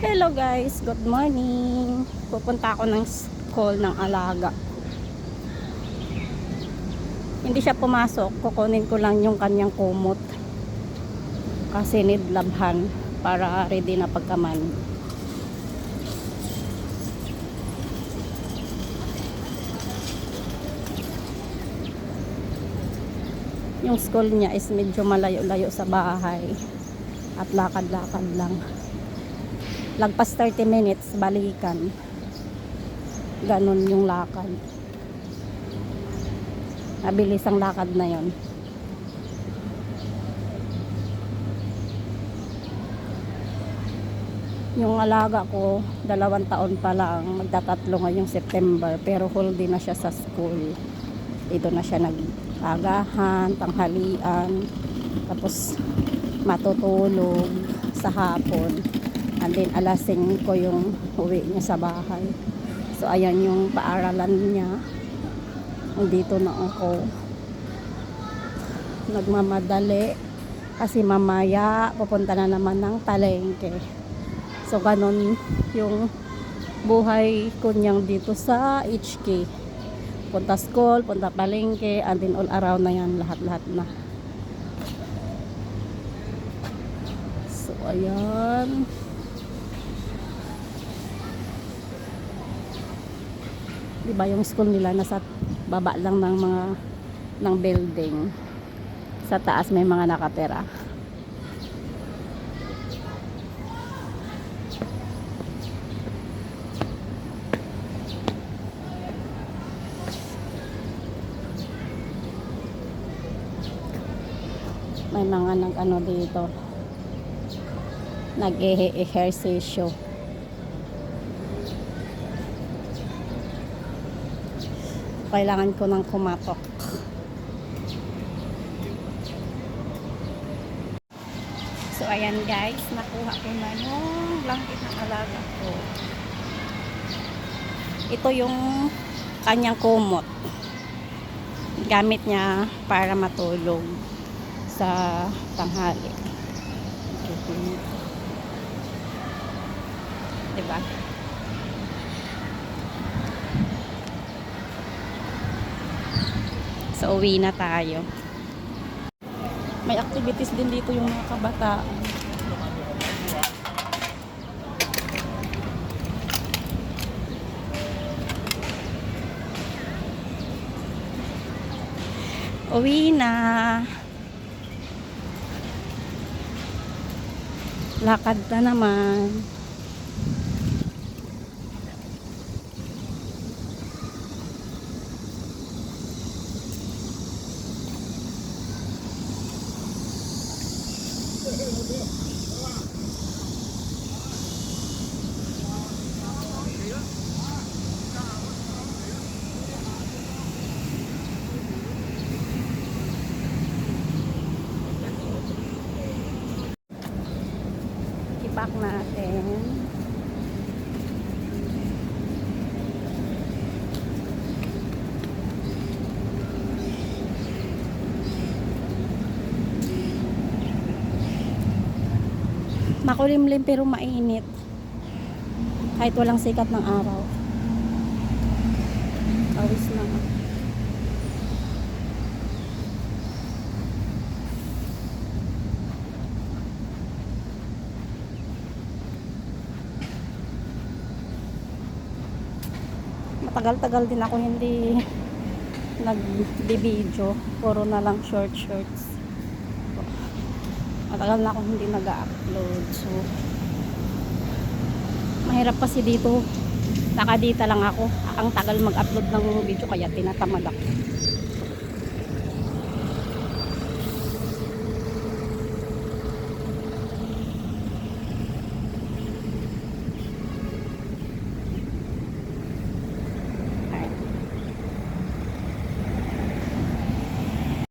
Hello guys, good morning. Pupunta ako ng school ng alaga. Hindi siya pumasok, kukunin ko lang yung kanyang kumot. Kasi need labhan para ready na pagkaman. Yung school niya is medyo malayo-layo sa bahay. At lakad-lakad lang. Lagpas 30 minutes, balikan. Ganon yung lakad. Mabilis ang lakad na yon. Yung alaga ko, 2 taon pa lang, magtatatlo ngayong September, pero whole day na siya sa school. Dito na siya nag-agahan, tanghalian, tapos matutulog sa hapon. And then alas 5 yung uwi niya sa bahay. So ayan yung paaralan niya. Dito na ako nagmamadali kasi mamaya pupunta na naman ng palengke. So ganon yung buhay ko niyang dito sa HK. Punta school, punta palengke, and then all around na yan, lahat-lahat na. So ayan. Diba yung school nila nasa baba lang ng building. Sa taas may mga nakatira. May mga nag-ano dito. Nag-ehersisyo. Kailangan ko ng kumatok. So ayan guys, nakuha ko na yung blanket ng alaga ko. Ito yung kanyang kumot. Gamit niya para matulog sa tanghali. Diba? So uwi na tayo. May activities din dito yung mga kabataan. Uwi na. Lakad na naman. Ipak natin. Makulimlim pero mainit. Kahit walang sikat ng araw. Awis na. Matagal-tagal din ako hindi nag-video. Puro na lang shorts. Matagal na ako hindi nag-upload. So mahirap kasi dito. Nakadita lang ako. Ang tagal mag-upload ng video kaya tinatamad ako.